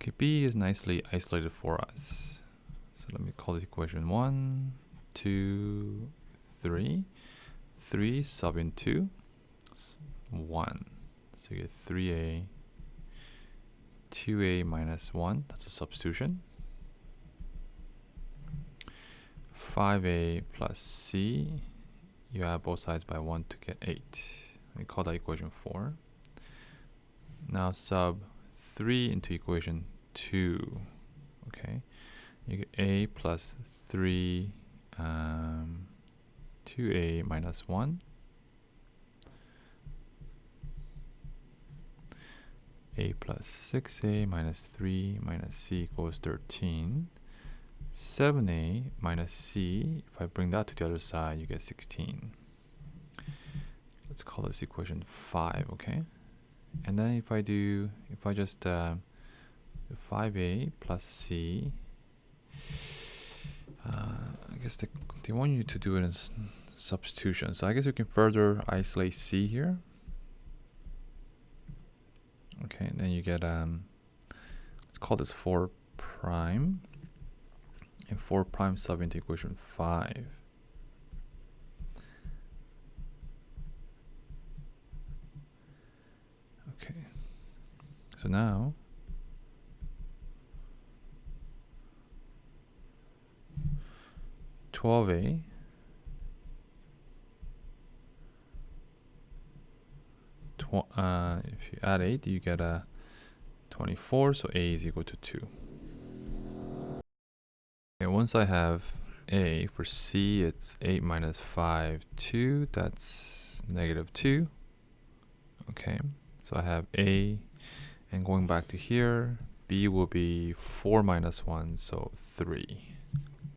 Okay, B is nicely isolated for us. So let me call this equation 1, 2, 3. 3 sub into 1. So you get 3a, 2a minus 1. That's a substitution. 5a plus c. You add both sides by 1 to get 8. We call that equation 4. Now sub 3 into equation 2. Okay, you get a plus 3, 2a minus 1. A plus 6a minus 3 minus c equals 13. 7a minus c, if I bring that to the other side, you get 16. Let's call this equation 5, okay? And then if I just 5a plus c, I guess they want you to do it in substitution. So I guess you can further isolate c here. Okay, and then you get, let's call this 4 prime. And 4 prime sub into equation 5. Okay, so now (12a) if you add 8, you get a 24, so a is equal to 2. Okay, once I have a, for c, it's 8 minus 5, 2. That's negative 2. Okay, so I have a, and going back to here, b will be 4 minus 1, so 3.